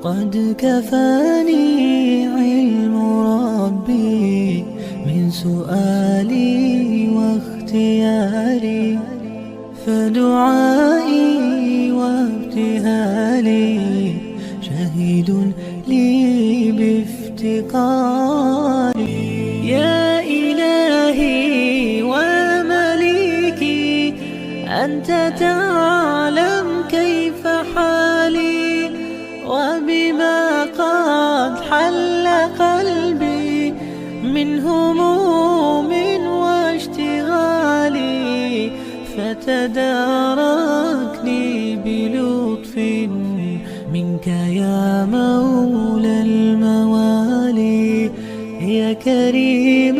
قد كفاني علم ربي من سؤالي واختياري، فدعائي وابتهالي شهيد لي بافتقاري. يا إلهي ومليكي أنت تعلم كيف حالي، وبما قد حل قلبي من هموم واشتغالي، فتداركني بلطف منك يا مولى الموالي. يا كريم